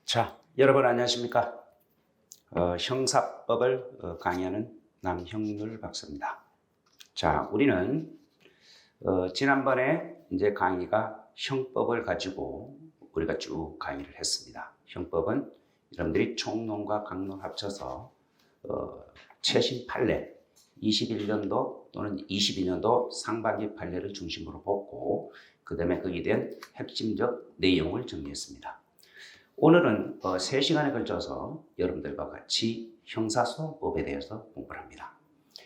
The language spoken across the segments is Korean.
자, 여러분 안녕하십니까? 형사법을 강의하는 남형률 박사입니다. 자, 우리는 지난번에 이제 강의가 형법을 가지고 우리가 쭉 강의를 했습니다. 형법은 여러분들이 총론과 강론 합쳐서 최신 판례 21년도 또는 22년도 상반기 판례를 중심으로 보고 그 다음에 거기에 대한 핵심적 내용을 정리했습니다. 오늘은 3시간에 걸쳐서 여러분들과 같이 형사소송법에 대해서 공부를 합니다.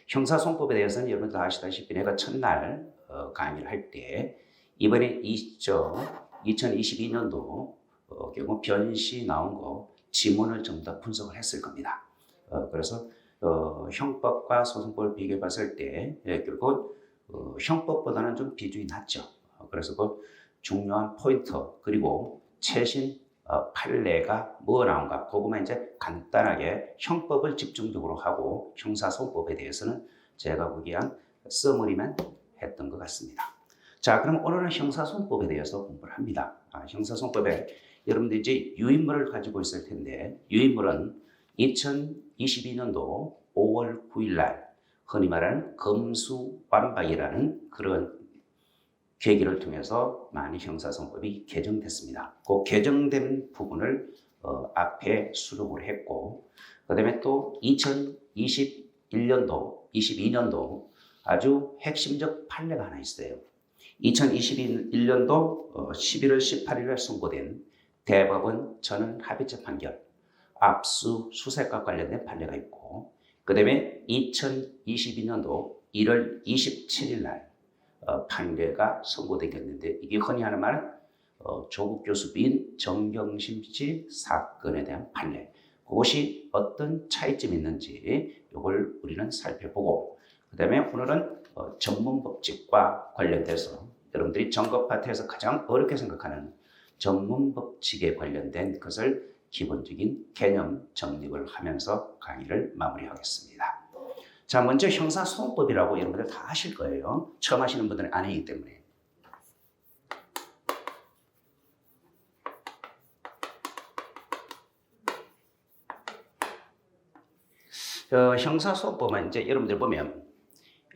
형사소송법에 대해서는 여러분들 아시다시피 내가 첫날 강의를 할 때 이번에 2022년도 경우 변시 나온 거 지문을 전부 다 분석을 했을 겁니다. 그래서 형법과 소송법을 비교해 봤을 때 결국 형법보다는 좀 비중이 낮죠. 그래서 그 중요한 포인트 그리고 최신 판례가 뭐 나온가 그거만 이제 간단하게 형법을 집중적으로 하고 형사소송법에 대해서는 제가 보기에 한 써머리만 했던 것 같습니다. 자, 그럼 오늘은 형사소송법에 대해서 공부를 합니다. 형사소송법에 여러분들이 이제 유인물을 가지고 있을 텐데 유인물은 2022년도 5월 9일 날 흔히 말하는 검수완박이라는 그런 계기를 통해서 많이 형사소송법이 개정됐습니다. 그 개정된 부분을 앞에 수록을 했고 그 다음에 또 2021년도, 22년도 아주 핵심적 판례가 하나 있어요. 2021년도 11월 18일에 선고된 대법원 전원 합의체 판결, 압수수색과 관련된 판례가 있고 그 다음에 2022년도 1월 27일 날 판례가 선고되겠는데 이게 흔히 하는 말은 조국 교수 부인 정경심 씨 사건에 대한 판례. 그것이 어떤 차이점이 있는지 이걸 우리는 살펴보고 그 다음에 오늘은 전문법칙과 관련돼서 여러분들이 정법 파트에서 가장 어렵게 생각하는 전문법칙에 관련된 것을 기본적인 개념 정립을 하면서 강의를 마무리하겠습니다. 자, 먼저 형사소송법이라고 여러분들 다 아실 거예요. 처음 하시는 분들은 아니기 때문에. 형사소송법은 이제 여러분들 보면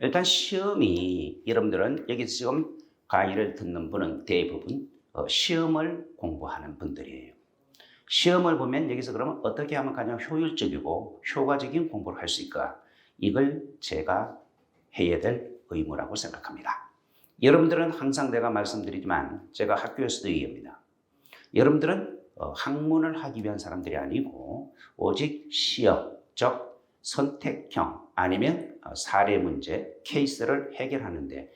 일단 시험이 여러분들은 여기서 지금 강의를 듣는 분은 대부분 시험을 공부하는 분들이에요. 시험을 보면 여기서 그러면 어떻게 하면 가장 효율적이고 효과적인 공부를 할 수 있을까? 이걸 제가 해야 될 의무라고 생각합니다. 여러분들은 항상 내가 말씀드리지만 제가 학교에서도 얘기합니다. 여러분들은 학문을 하기 위한 사람들이 아니고 오직 시험, 즉 선택형 아니면 사례 문제, 케이스를 해결하는데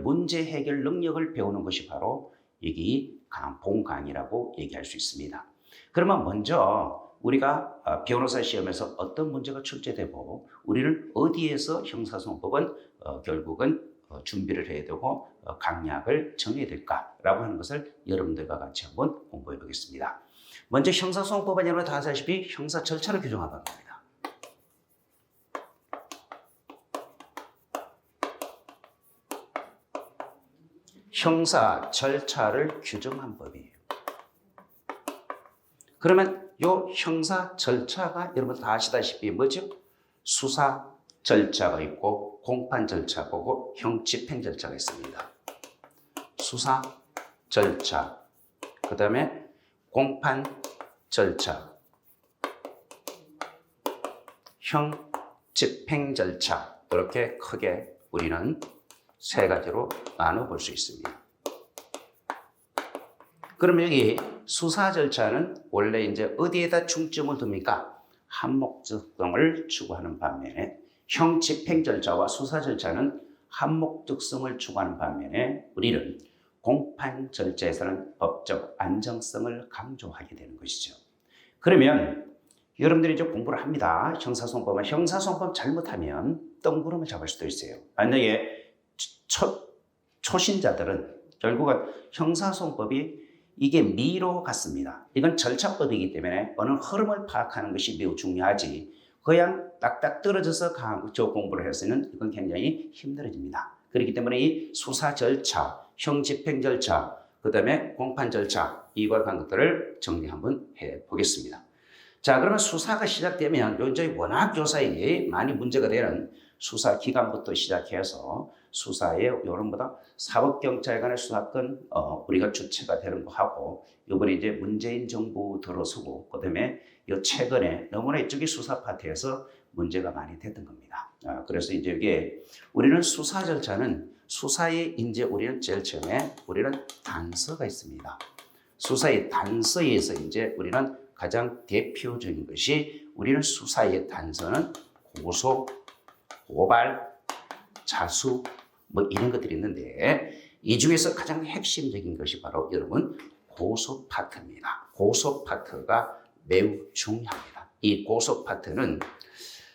문제 해결 능력을 배우는 것이 바로 여기 본 강의라고 얘기할 수 있습니다. 그러면 먼저 우리가 변호사 시험에서 어떤 문제가 출제되고 우리는 어디에서 형사소송법은 결국은 준비를 해야 되고 강약을 정해야 될까라고 하는 것을 여러분들과 같이 한번 공부해 보겠습니다. 먼저 형사소송법은 여러분 다 아시다시피 형사 절차를 규정하는 겁니다. 형사 절차를 규정한 법이에요. 그러면 이 형사 절차가 여러분 다 아시다시피 뭐죠? 수사 절차가 있고 공판 절차가 있고 형집행 절차가 있습니다. 수사 절차, 그 다음에 공판 절차, 형집행 절차 이렇게 크게 우리는 세 가지로 나눠볼 수 있습니다. 그럼 여기 수사 절차는 원래 이제 어디에다 중점을 둡니까? 한목적성을 추구하는 반면에 형집행 절차와 수사 절차는 한목적성을 추구하는 반면에 우리는 공판 절차에서는 법적 안정성을 강조하게 되는 것이죠. 그러면 여러분들이 이제 공부를 합니다. 형사소송법은 형사소송법 잘못하면 뜬구름을 잡을 수도 있어요. 만약에 초신자들은 결국은 형사소송법이 이게 미로 같습니다. 이건 절차법이기 때문에 어느 흐름을 파악하는 것이 매우 중요하지 그냥 딱딱 떨어져서 저 공부를 해서는 이건 굉장히 힘들어집니다. 그렇기 때문에 이 수사 절차, 형집행 절차, 그 다음에 공판 절차, 이와 관한 것들을 정리 한번 해보겠습니다. 자, 그러면 수사가 시작되면 요즘 워낙 조사에 많이 문제가 되는 수사 기간부터 시작해서 수사의 요런보다 사법경찰 간의 수사권 우리가 주체가 되는 거 하고 이번에 이제 문재인 정부 들어서고 그다음에 요 최근에 너무나 이쪽이 수사 파트에서 문제가 많이 됐던 겁니다. 그래서 이제 이게 우리는 수사 절차는 수사에 이제 우리는 제일 처음에 우리는 단서가 있습니다. 수사의 단서에서 이제 우리는 가장 대표적인 것이 우리는 수사의 단서는 고소, 고발, 자수 뭐 이런 것들이 있는데 이 중에서 가장 핵심적인 것이 바로 여러분 고소 파트입니다. 고소 파트가 매우 중요합니다. 이 고소 파트는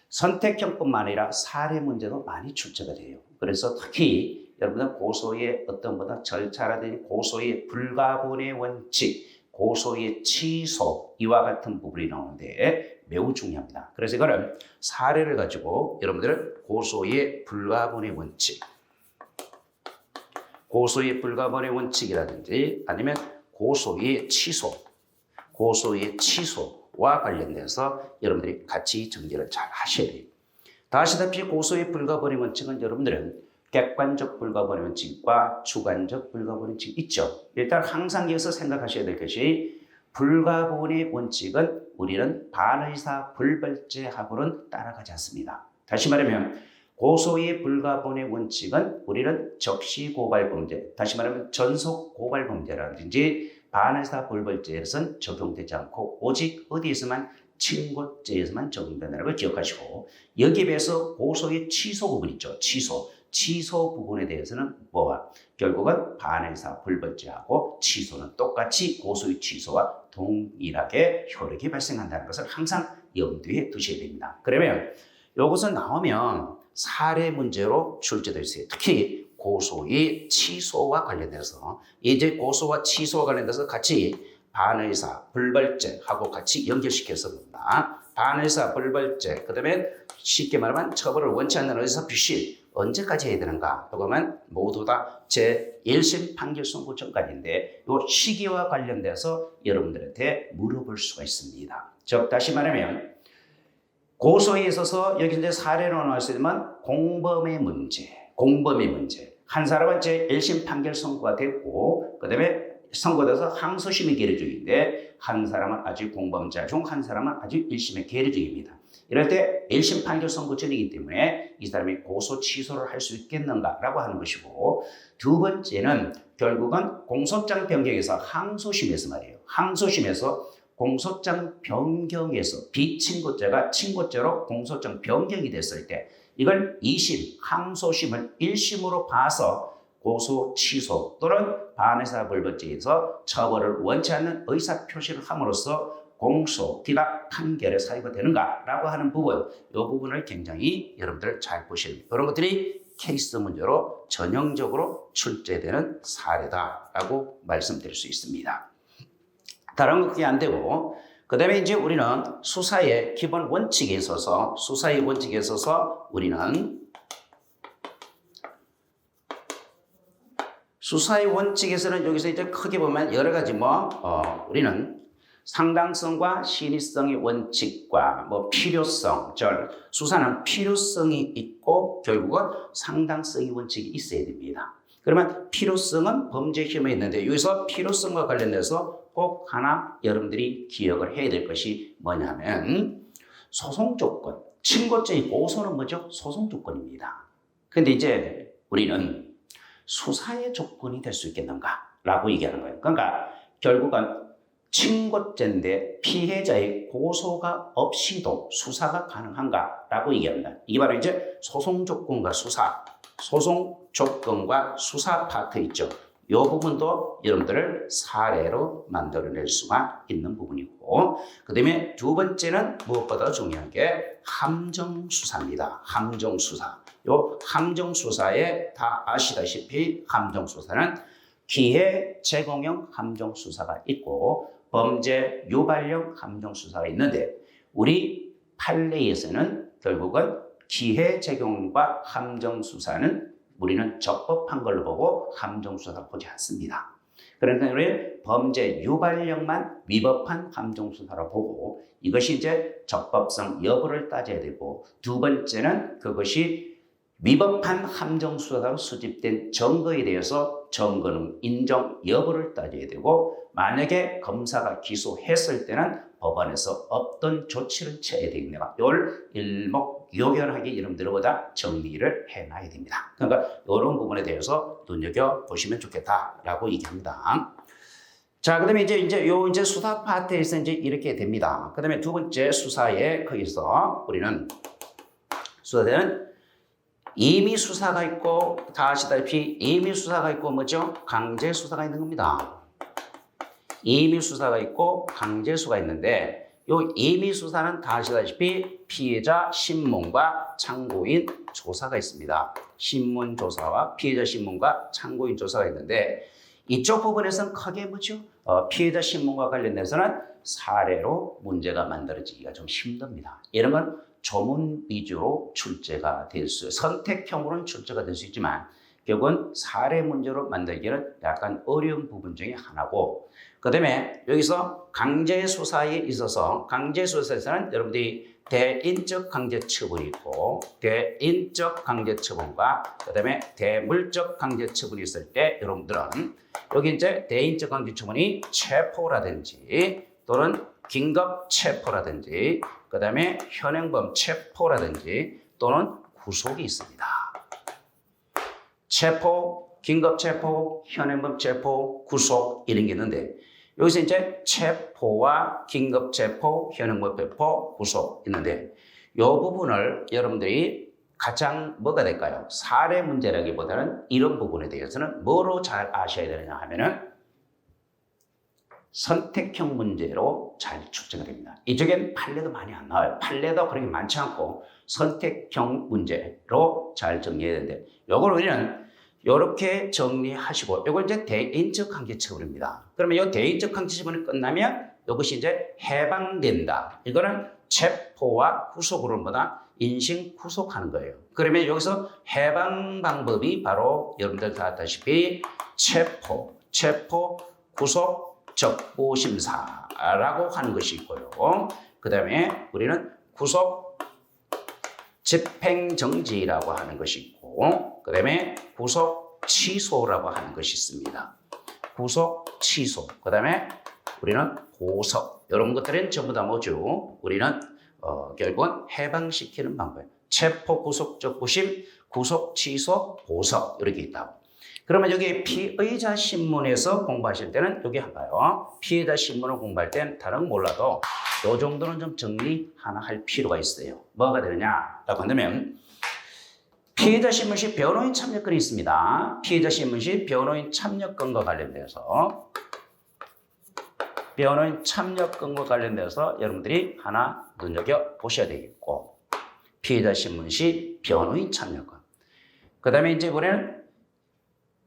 선택형뿐만 아니라 사례 문제도 많이 출제가 돼요. 그래서 특히 여러분들 고소의 어떤 보다 절차라든지 고소의 불가분의 원칙, 고소의 취소 이와 같은 부분이 나오는데 매우 중요합니다. 그래서 이거를 사례를 가지고 여러분들은 고소의 불가분의 원칙, 고소의 불가분의 원칙이라든지 아니면 고소의 취소와 관련돼서 여러분들이 같이 정리를 잘 하셔야 돼요. 다 아시다시피 고소의 불가분의 원칙은 여러분들은 객관적 불가분의 원칙과 주관적 불가분의 원칙이 있죠. 일단 항상 여기서 생각하셔야 될 것이 불가분의 원칙은 우리는 반의사 불벌죄하고는 따라가지 않습니다. 다시 말하면 고소의 불가분의 원칙은 우리는 적시고발범죄, 다시 말하면 전속고발범죄라든지 반의사 불벌죄에서는 적용되지 않고 오직 어디에서만 친고죄에서만 적용된다는 걸 기억하시고 여기에 비해서 고소의 취소 부분 있죠. 취소 부분에 대해서는 뭐와 결국은 반의사 불벌죄하고 취소는 똑같이 고소의 취소와 동일하게 효력이 발생한다는 것을 항상 염두에 두셔야 됩니다. 그러면 이것은 나오면 사례 문제로 출제될 수 있어요. 특히 고소의 취소와 관련돼서 이제 고소와 취소와 관련돼서 같이 반의사 불벌죄하고 같이 연결시켜서 봅니다. 반의사 불벌죄, 그 다음에 쉽게 말하면 처벌을 원치 않는 의사 표시 언제까지 해야 되는가? 그러면 모두 다 제1심 판결 선고 전까지인데 이 시기와 관련돼서 여러분들한테 물어볼 수가 있습니다. 즉 다시 말하면 고소에 있어서 여기 이제 사례로 나올 수 있는 공범의 문제. 한 사람은 제1심 판결 선고가 됐고 그 다음에 선고돼서 항소심의 계류 중인데 한 사람은 아직 공범자 중 한 사람은 아직 1심의 계류 중입니다. 이럴 때 1심 판결 선고 전이기 때문에 이 사람이 고소 취소를 할 수 있겠는가라고 하는 것이고 두 번째는 결국은 공소장 변경에서 항소심에서 말이에요. 항소심에서 공소장 변경에서 비친고죄가 친고죄로 공소장 변경이 됐을 때 이걸 2심, 항소심을 1심으로 봐서 고소, 취소 또는 반의사 불벌죄에서 처벌을 원치 않는 의사표시를 함으로써 공소, 기각, 판결의 사유가 되는가라고 하는 부분, 이 부분을 굉장히 여러분들 잘 보셔야 됩니다. 이런 것들이 케이스 문제로 전형적으로 출제되는 사례다라고 말씀드릴 수 있습니다. 다른 건 그게 안 되고 그 다음에 이제 우리는 수사의 기본 원칙에 있어서 우리는 수사의 원칙에서는 여기서 이제 크게 보면 여러 가지 우리는 상당성과 신의성의 원칙과 필요성, 수사는 필요성이 있고 결국은 상당성의 원칙이 있어야 됩니다. 그러면 필요성은 범죄 혐의에 있는데 여기서 필요성과 관련돼서 꼭 하나 여러분들이 기억을 해야 될 것이 뭐냐면 소송 조건, 친고죄의 고소는 뭐죠? 소송 조건입니다. 근데 이제 우리는 수사의 조건이 될 수 있겠는가라고 얘기하는 거예요. 그러니까 결국은 친고죄인데 피해자의 고소가 없이도 수사가 가능한가라고 얘기합니다. 이게 바로 이제 소송 조건과 수사 파트 있죠. 이 부분도 여러분들을 사례로 만들어낼 수가 있는 부분이고 그 다음에 두 번째는 무엇보다 중요한 게 함정수사입니다. 함정수사. 요 함정수사에 다 아시다시피 함정수사는 기회 제공형 함정수사가 있고 범죄 유발형 함정수사가 있는데 우리 판례에서는 결국은 기회 제공과 함정수사는 우리는 적법한 걸로 보고 함정수사를 보지 않습니다. 그러니까 우리 범죄 유발령만 위법한 함정수사로 보고 이것이 이제 적법성 여부를 따져야 되고 두 번째는 그것이 위법한 함정수사로 수집된 증거에 대해서 증거는 인정 여부를 따져야 되고 만약에 검사가 기소했을 때는 법원에서 어떤 조치를 취해야 되겠냐. 이걸 일목요연하게 여러분들보다 정리를 해놔야 됩니다. 그러니까 이런 부분에 대해서 눈여겨보시면 좋겠다라고 얘기합니다. 자, 그다음에 이제 수사 파트에서 이제 이렇게 됩니다. 그다음에 두 번째 수사에 거기서 우리는 수사대는 임의 수사가 있고 다 아시다시피 임의 수사가 있고 뭐죠? 강제 수사가 있는 겁니다. 임의 수사가 있고 강제 수사가 있는데 요 임의 수사는 다 아시다시피 피해자 신문과 참고인 조사가 있습니다. 신문 조사와 피해자 신문과 참고인 조사가 있는데 이쪽 부분에서는 크게 뭐죠? 피해자 신문과 관련돼서는 사례로 문제가 만들어지기가 좀 힘듭니다. 이런 건 조문 위주로 출제가 될 수, 선택형으로는 출제가 될 수 있지만 결국은 사례 문제로 만들기는 약간 어려운 부분 중에 하나고 그 다음에 여기서 강제 수사에 있어서 강제 수사에서는 여러분들이 대인적 강제 처분이 있고 대인적 강제 처분과 그 다음에 대물적 강제 처분이 있을 때 여러분들은 여기 이제 대인적 강제 처분이 체포라든지 또는 긴급 체포라든지 그 다음에 현행범 체포라든지 또는 구속이 있습니다. 체포, 긴급 체포, 현행범 체포, 구속 이런 게 있는데 여기서 이제 체포와 긴급 체포, 현행범 체포, 구속 있는데 이 부분을 여러분들이 가장 뭐가 될까요? 사례 문제라기보다는 이런 부분에 대해서는 뭐로 잘 아셔야 되느냐 하면은 선택형 문제로 잘 출제가 됩니다. 이쪽엔 판례도 많이 안 나와요. 판례도 그렇게 많지 않고 선택형 문제로 잘 정리해야 되는데 이걸 우리는 이렇게 정리하시고 이걸 이제 대인적 강제 처분입니다. 그러면 이 대인적 강제 처분이 끝나면 이것이 이제 해방된다. 이거는 체포와 구속으로 보다 인신 구속하는 거예요. 그러면 여기서 해방 방법이 바로 여러분들 다 아다시피 체포, 구속, 적부심사라고 하는 것이 있고요. 그 다음에 우리는 구속 집행정지라고 하는 것이 있고 그 다음에 구속 취소라고 하는 것이 있습니다. 구속 취소 그 다음에 우리는 보석 이런 것들은 전부 다 뭐죠? 우리는 결국은 해방시키는 방법이에요. 체포, 구속, 적부심, 구속, 취소, 보석 이렇게 있다고. 그러면 여기 피의자 신문에서 공부하실 때는 여기 한가요. 피해자 신문을 공부할 때는 다른 몰라도 이 정도는 좀 정리 하나 할 필요가 있어요. 뭐가 되느냐라고 한다면 피해자 신문 시 변호인 참여권이 있습니다. 피해자 신문 시 변호인 참여권과 관련돼서 변호인 참여권과 관련돼서 여러분들이 하나 눈여겨보셔야 되겠고 피해자 신문 시 변호인 참여권 그 다음에 이제 우리는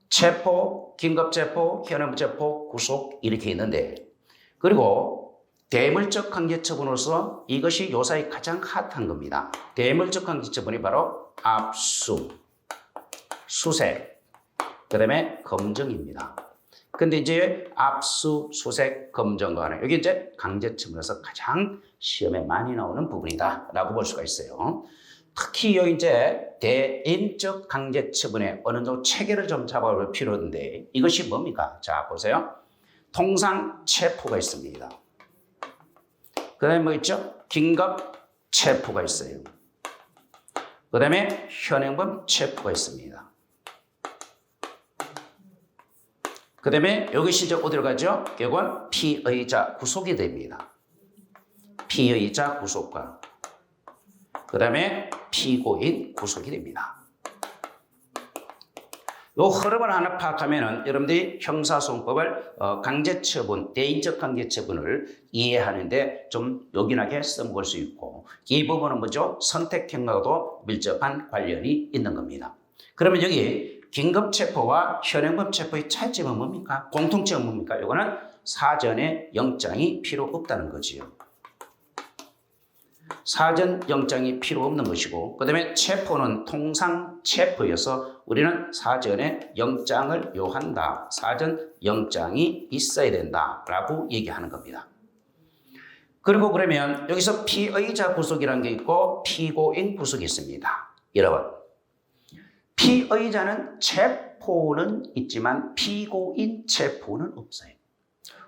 체포, 긴급체포, 현행체포, 구속 이렇게 있는데 그리고 대물적 강제처분으로서 이것이 요사이 가장 핫한 겁니다. 대물적 강제처분이 바로 압수, 수색, 그 다음에 검정입니다. 근데 이제 압수, 수색, 검정과 관련 여기 이제 강제처분에서 가장 시험에 많이 나오는 부분이다라고 볼 수가 있어요. 특히 여기 이제 대인적 강제 처분에 어느 정도 체계를 좀 잡아볼 필요인데 이것이 뭡니까? 자, 보세요. 통상 체포가 있습니다. 그 다음에 뭐 있죠? 긴급 체포가 있어요. 그 다음에 현행범 체포가 있습니다. 그 다음에 여기서 이제 어디로 가죠? 결국은 피의자 구속이 됩니다. 피의자 구속과 그 다음에 피고인 구속이 됩니다. 이 흐름을 하나 파악하면 여러분들이 형사소송법을 강제처분, 대인적 강제처분을 이해하는데 좀 요긴하게 써먹을 수 있고 이 부분은 뭐죠? 선택형과도 밀접한 관련이 있는 겁니다. 그러면 여기 긴급체포와 현행범 체포의 차이점은 뭡니까? 공통점은 뭡니까? 이거는 사전에 영장이 필요 없다는 거지요. 사전 영장이 필요 없는 것이고, 그 다음에 체포는 통상 체포여서 우리는 사전에 영장을 요한다. 사전 영장이 있어야 된다라고 얘기하는 겁니다. 그리고 그러면 여기서 피의자 구속이라는 게 있고 피고인 구속이 있습니다. 여러분, 피의자는 체포는 있지만 피고인 체포는 없어요.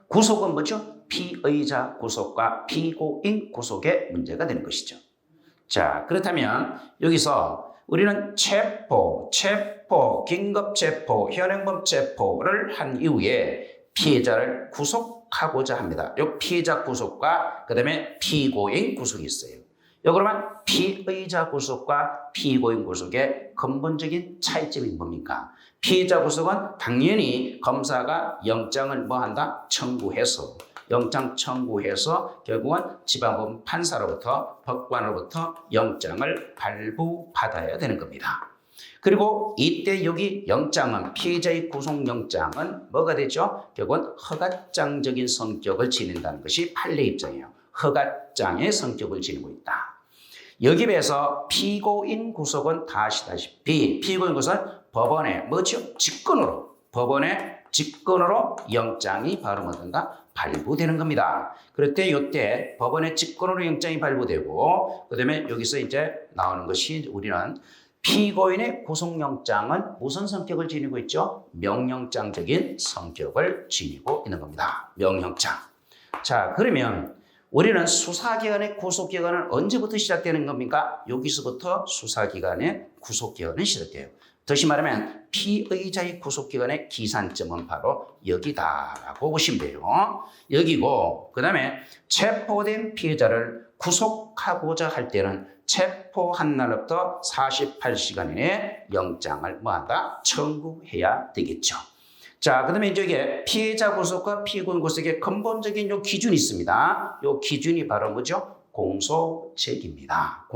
구속은 뭐죠? 피의자 구속과 피고인 구속의 문제가 되는 것이죠. 자, 그렇다면 여기서 우리는 체포, 긴급체포, 현행범 체포를 한 이후에 피해자를 구속하고자 합니다. 요 피해자 구속과 그 다음에 피고인 구속이 있어요. 그러면 피의자 구속과 피고인 구속의 근본적인 차이점이 뭡니까? 피의자 구속은 당연히 검사가 영장을 뭐한다? 청구해서 영장 청구해서 결국은 지방법원 판사로부터 법관으로부터 영장을 발부받아야 되는 겁니다. 그리고 이때 여기 영장은 피해자의 구속영장은 뭐가 되죠? 결국은 허가장적인 성격을 지닌다는 것이 판례 입장이에요. 허가장의 성격을 지니고 있다. 여기에 비해서 피고인 구속은 다 아시다시피 피고인 구속은 법원에 뭐죠? 법원의 직권으로 영장이 바로 뭐든가 발부되는 겁니다. 그럴 때 이때 법원의 직권으로 영장이 발부되고 그다음에 여기서 이제 나오는 것이 우리는 피고인의 구속영장은 무슨 성격을 지니고 있죠? 명령장적인 성격을 지니고 있는 겁니다. 명령장. 자, 그러면 우리는 수사기관의 구속기간은 언제부터 시작되는 겁니까? 여기서부터 수사기관의 구속기간은 시작돼요. 다시 말하면 피의자의 구속기간의 기산점은 바로 여기다라고 보시면 돼요. 여기고 그 다음에 체포된 피해자를 구속하고자 할 때는 체포한 날부터 48시간 이내에 영장을 뭐한다? 청구해야 되겠죠. 자, 그 다음에 이제 피해자 구속과 피고인 구속의 근본적인 요 기준이 있습니다. 요 기준이 바로 뭐죠? 공소제기입니다.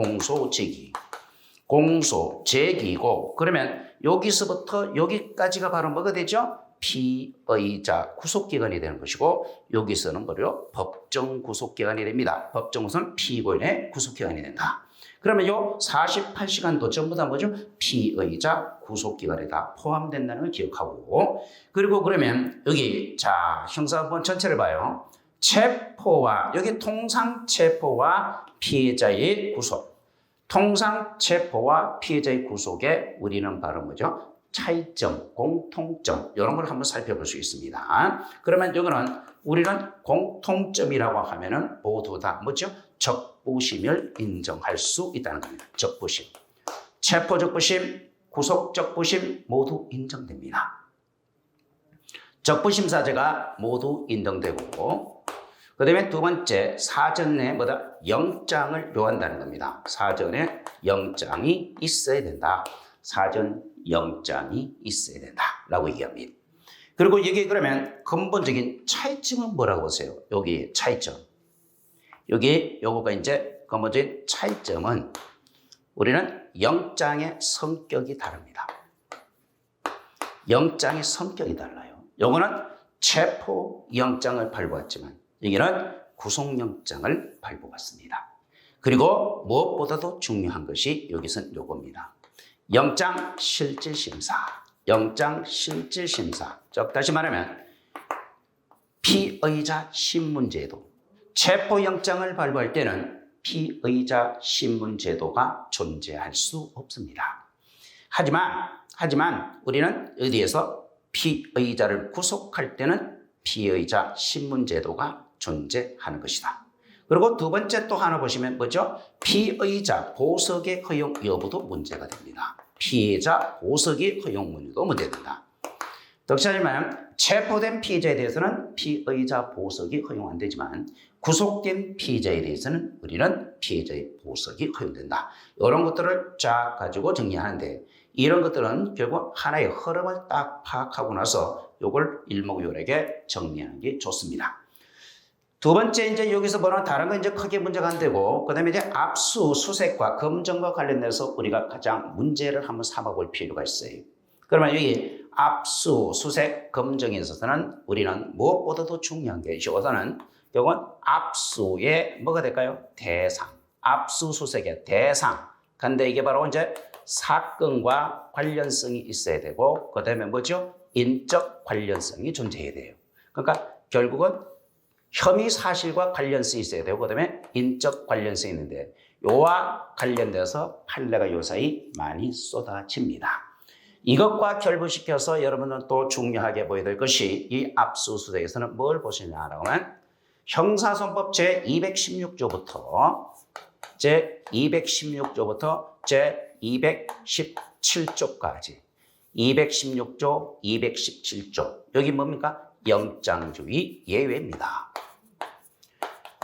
공소제기고 그러면 여기서부터 여기까지가 바로 뭐가 되죠? 피의자 구속기간이 되는 것이고 여기서는 뭐요? 법정 구속기간이 됩니다. 법정 구속은 피고인의 구속기간이 된다. 그러면 요 48시간도 전부 다 뭐죠? 피의자 구속기간에 다 포함된다는 걸 기억하고 그리고 그러면 여기 자 형사법 전체를 봐요. 체포와 여기 통상체포와 피해자의 구속 통상체포와 피해자의 구속에 우리는 바로 뭐죠? 차이점, 공통점 이런 걸 한번 살펴볼 수 있습니다. 그러면 여기는 우리는 공통점이라고 하면은 모두 다 뭐죠? 적부심을 인정할 수 있다는 겁니다. 적부심. 체포 적부심, 구속 적부심 모두 인정됩니다. 적부심사제가 모두 인정되고 그 다음에 두 번째 사전에 뭐다? 영장을 요한다는 겁니다. 사전에 영장이 있어야 된다. 사전 영장이 있어야 된다라고 얘기합니다. 그리고 이게 그러면 근본적인 차이점은 뭐라고 보세요? 여기 차이점. 여기 요거가 이제 근본적인 차이점은 우리는 영장의 성격이 다릅니다. 영장의 성격이 달라요. 요거는 체포 영장을 발부했지만 여기는 구속영장을 발부받습니다. 그리고 무엇보다도 중요한 것이 여기서는 요겁니다. 영장 실질심사. 즉 다시 말하면 피의자 신문제도. 체포영장을 발부할 때는 피의자 신문제도가 존재할 수 없습니다. 하지만 우리는 어디에서 피의자를 구속할 때는 피의자 신문제도가 존재하는 것이다. 그리고 두 번째 또 하나 보시면 뭐죠? 피의자 보석의 허용 여부도 문제가 됩니다. 피해자 보석의 허용 문제도 문제된다. 덕차지만 체포된 피해자에 대해서는 피의자 보석이 허용 안 되지만 구속된 피해자에 대해서는 우리는 피해자의 보석이 허용된다. 이런 것들을 쫙 가지고 정리하는데 이런 것들은 결국 하나의 흐름을 딱 파악하고 나서 이걸 일목요연하게 정리하는 게 좋습니다. 두 번째 이제 여기서 보는 다른 건 이제 크게 문제가 안 되고 그다음에 이제 압수수색과 검정과 관련돼서 우리가 가장 문제를 한번 삼아볼 필요가 있어요. 그러면 여기 압수수색 검정에 있어서는 우리는 무엇보다도 중요한 게 이것은 결국은 압수의 뭐가 될까요? 대상. 압수수색의 대상. 근데 이게 바로 이제 사건과 관련성이 있어야 되고, 그 다음에 뭐죠? 인적 관련성이 존재해야 돼요. 그러니까 결국은 혐의 사실과 관련성이 있어야 되고, 그 다음에 인적 관련성이 있는데, 요와 관련돼서 판례가 요사이 많이 쏟아집니다. 이것과 결부시켜서 여러분은 또 중요하게 보여야 될 것이 이 압수수색에서는 뭘 보시냐라고 하면 형사소송법 제216조부터 제216조까지 216조, 217조 여기 뭡니까? 영장주의 예외입니다.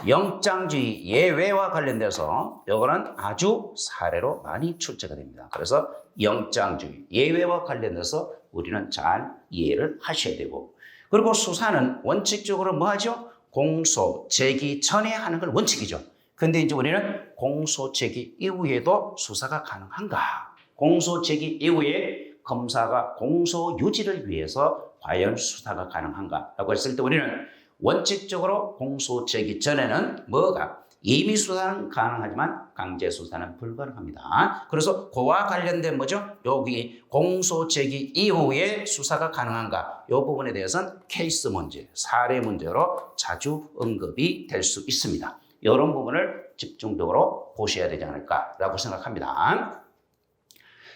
영장주의 예외와 관련돼서 이거는 아주 사례로 많이 출제가 됩니다. 그래서 영장주의 예외와 관련돼서 우리는 잘 이해를 하셔야 되고, 그리고 수사는 원칙적으로 뭐 하죠? 공소 제기 전에 하는 걸 원칙이죠. 근데 이제 우리는 공소 제기 이후에도 수사가 가능한가? 공소 제기 이후에 검사가 공소 유지를 위해서 과연 수사가 가능한가라고 했을 때 우리는 원칙적으로 공소 제기 전에는 뭐가? 임의 수사는 가능하지만 강제 수사는 불가능합니다. 그래서 그와 관련된 뭐죠? 여기 공소 제기 이후에 수사가 가능한가? 이 부분에 대해서는 케이스 문제, 사례 문제로 자주 언급이 될 수 있습니다. 이런 부분을 집중적으로 보셔야 되지 않을까라고 생각합니다.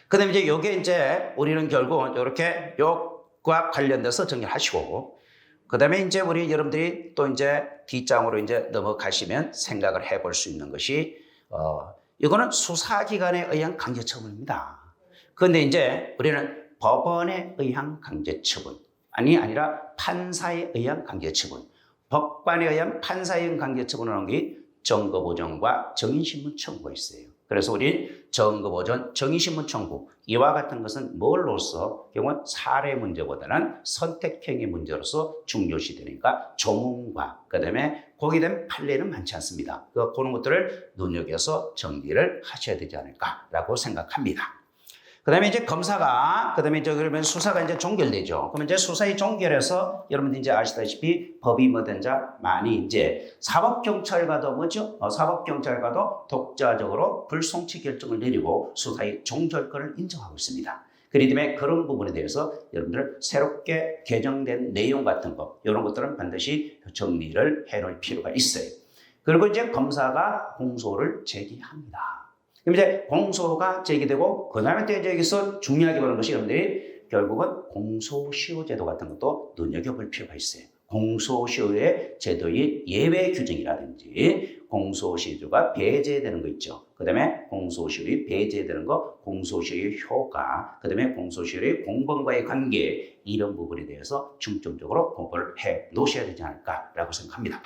그 다음에 이제 요게 이제 우리는 결국 이렇게 요과 관련돼서 정리하시고, 그 다음에 이제 우리 여러분들이 또 이제 뒷장으로 이제 넘어가시면 생각을 해볼 수 있는 것이, 이거는 수사기관에 의한 강제처분입니다. 그런데 이제 우리는 법원에 의한 강제처분, 아니라 판사에 의한 강제처분, 법관에 의한 판사에 의한 강제처분을 하는 게 증거보전과 정인신문 청구가 있어요. 그래서 우리 증거보전, 정인신문 청구 이와 같은 것은 뭘로서 경우는 사례 문제보다는 선택형의 문제로서 중요시 되니까 조문과 그다음에 거기에 대한 판례는 많지 않습니다. 그런 것들을 눈여겨서 정리를 하셔야 되지 않을까라고 생각합니다. 그다음에 이제 검사가 그다음에 이제 그러면 수사가 이제 종결되죠. 그러면 이제 수사의 종결해서 여러분들 이제 아시다시피 법이 뭐든 자 많이 이제 사법경찰과도 뭐죠? 사법경찰과도 독자적으로 불송치 결정을 내리고 수사의 종결권을 인정하고 있습니다. 그렇기 때문에 그런 부분에 대해서 여러분들 새롭게 개정된 내용 같은 거 이런 것들은 반드시 정리를 해놓을 필요가 있어요. 그리고 이제 검사가 공소를 제기합니다. 그럼 이제 공소가 제기되고 그 다음에 또 이제 여기서 중요하게 보는 것이 여러분들이 결국은 공소시효제도 같은 것도 눈여겨볼 필요가 있어요. 공소시효의 제도의 예외 규정이라든지 공소시효가 배제되는 거 있죠. 그 다음에 공소시효이 배제되는 거, 공소시효의 효과, 그 다음에 공소시효의 공범과의 관계 이런 부분에 대해서 중점적으로 공부를 해 놓으셔야 되지 않을까라고 생각합니다.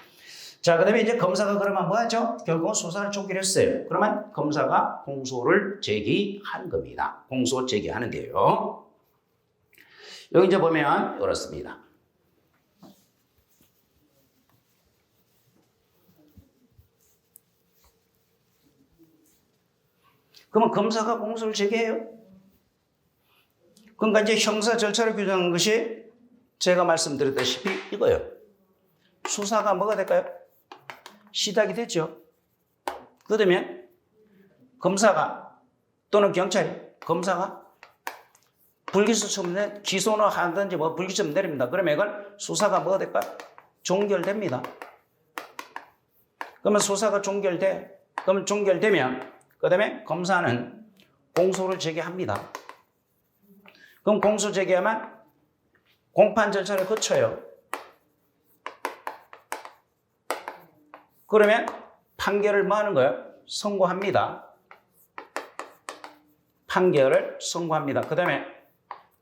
자, 그 다음에 이제 검사가 그러면 뭐 하죠? 결국은 수사를 종결했어요. 그러면 검사가 공소를 제기한 겁니다. 공소 제기하는데요. 여기 이제 보면 이렇습니다. 그러면 검사가 공소를 제기해요. 그러니까 이제 형사 절차를 규정한 것이 제가 말씀드렸다시피 이거예요. 수사가 뭐가 될까요? 시작이 됐죠. 그러면 검사가 또는 경찰이 검사가 불기소처분 기소는 하든지 뭐 불기소처분 내립니다. 그러면 이걸 수사가 뭐가 될까? 종결됩니다. 그러면 수사가 그러면 종결되면 그다음에 검사는 공소를 제기합니다. 그럼 공소 제기하면 공판 절차를 거쳐요. 그러면 판결을 뭐 하는 거예요? 선고합니다. 판결을 선고합니다. 그 다음에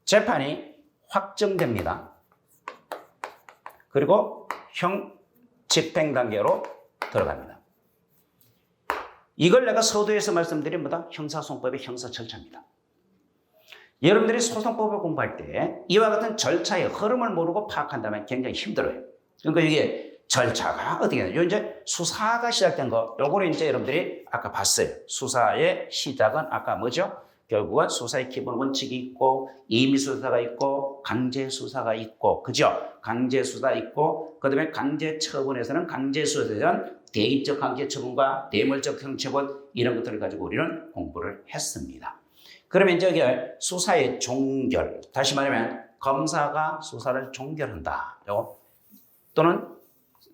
재판이 확정됩니다. 그리고 집행 단계로 들어갑니다. 이걸 내가 서두에서 말씀드린 뭐다? 형사소송법의 형사 절차입니다. 여러분들이 소송법을 공부할 때 이와 같은 절차의 흐름을 모르고 파악한다면 굉장히 힘들어요. 그러니까 이게 절차가 어떻게 되냐. 이제 수사가 시작된 거, 요거를 이제 여러분들이 아까 봤어요. 수사의 시작은 아까 뭐죠? 결국은 수사의 기본 원칙이 있고 임의수사가 있고 강제수사가 있고 그죠? 강제수사 있고 그다음에 강제처분에서는 강제수사에 대한 대의적 강제처분과 뇌물적 형처분 이런 것들을 가지고 우리는 공부를 했습니다. 그러면 이제 여기 수사의 종결, 다시 말하면 검사가 수사를 종결한다. 또는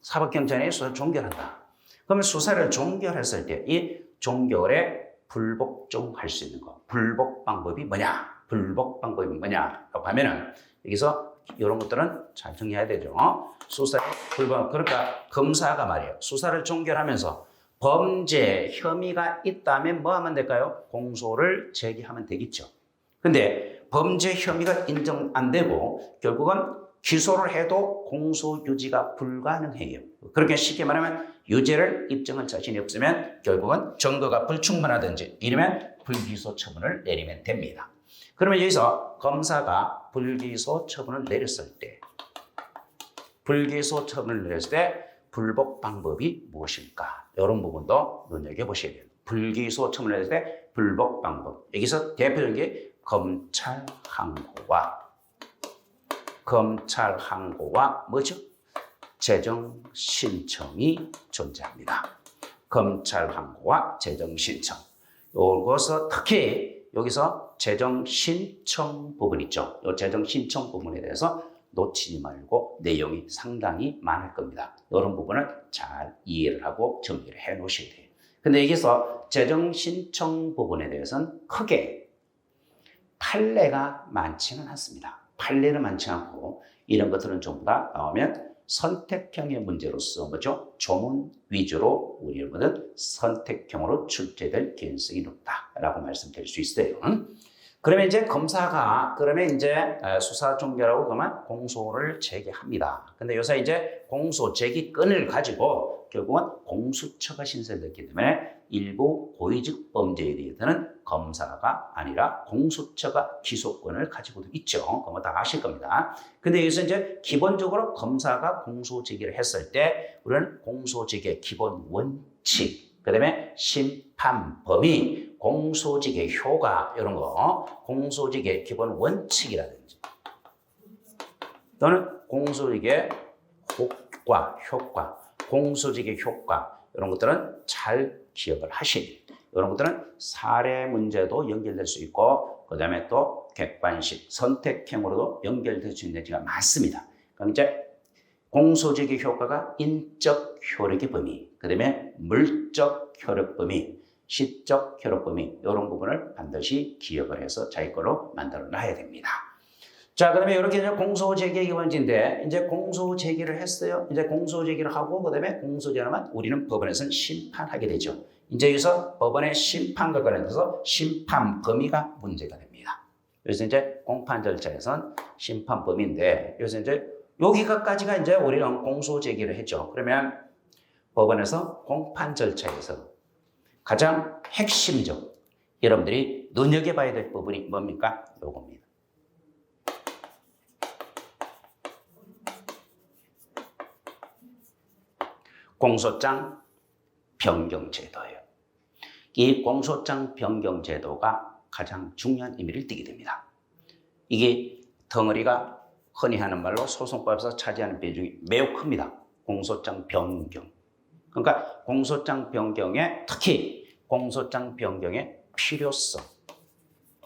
사법경찰이 수사를 종결한다. 그러면 수사를 종결했을 때 이 종결에 불복종할 수 있는 거. 불복 방법이 뭐냐? 불복 방법이 뭐냐라고 하면은 여기서 이런 것들은 잘 정리해야 되죠. 수사의 불복. 그러니까 검사가 말이에요. 수사를 종결하면서 범죄 혐의가 있다면 뭐 하면 될까요? 공소를 제기하면 되겠죠. 근데 범죄 혐의가 인정 안 되고 결국은 기소를 해도 공소 유지가 불가능해요. 그렇게 쉽게 말하면 유죄를 입증할 자신이 없으면 결국은 증거가 불충분하든지 이러면 불기소 처분을 내리면 됩니다. 그러면 여기서 검사가 불기소 처분을 내렸을 때 불복 방법이 무엇일까? 이런 부분도 눈여겨보셔야 돼요. 불기소 처분을 냈을 때 불복 방법. 여기서 대표적인 게 검찰 항고와 뭐죠? 재정 신청이 존재합니다. 검찰 항고와 재정 신청. 이것은 특히 여기서 재정 신청 부분 있죠. 이 재정 신청 부분에 대해서 놓치지 말고 내용이 상당히 많을 겁니다. 이런 부분은 잘 이해를 하고 정리를 해 놓으셔야 돼요. 근데 여기서 재정 신청 부분에 대해서는 크게 판례가 많지는 않습니다. 판례는 많지 않고 이런 것들은 전부 다 나오면 선택형의 문제로서 뭐죠? 조문 위주로 우리 여러분은 선택형으로 출제될 개연성이 높다라고 말씀드릴 수 있어요. 그러면 이제 검사가 그러면 이제 수사 종결하고 그러면 공소를 제기합니다. 근데 요새 이제 공소 제기건을 가지고 결국은 공수처가 신설됐기 때문에 일부 고의적 범죄에 대해서는 검사가 아니라 공수처가 기소권을 가지고도 있죠. 그거 다 아실 겁니다. 근데 여기서 이제 기본적으로 검사가 공소 제기를 했을 때 우리는 공소 제기의 기본 원칙, 그다음에 심판 범위, 공소직의 효과 이런 거, 공소직의 기본 원칙이라든지 또는 공소직의 효과, 공소직의 효과 이런 것들은 잘 기억을 하셔야 돼요. 이런 것들은 사례 문제도 연결될 수 있고 그다음에 또 객관식, 선택형으로도 연결될 수 있는 예가 많습니다. 그럼 이제 공소직의 효과가 인적 효력의 범위, 그다음에 물적 효력 범위, 시적 효력 범위 이런 부분을 반드시 기억을 해서 자기 걸로 만들어 놔야 됩니다. 자, 그다음에 이렇게 이제 공소 제기의 기본인데 이제 공소 제기를 했어요. 이제 공소 제기를 하고 그다음에 공소 제기하면 우리는 법원에서는 심판하게 되죠. 이제 여기서 법원의 심판과 관련해서 심판 범위가 문제가 됩니다. 그래서 이제 공판 절차에선 심판 범위인데 여기서 이제 여기까지가 이제 우리는 공소 제기를 했죠. 그러면 법원에서 공판 절차에서 가장 핵심적 여러분들이 눈여겨봐야 될 부분이 뭡니까? 요겁니다. 공소장 변경 제도예요. 이 공소장 변경 제도가 가장 중요한 의미를 띠게 됩니다. 이게 덩어리가 흔히 하는 말로 소송법에서 차지하는 비중이 매우 큽니다. 공소장 변경. 그러니까 공소장 변경에 특히 공소장 변경의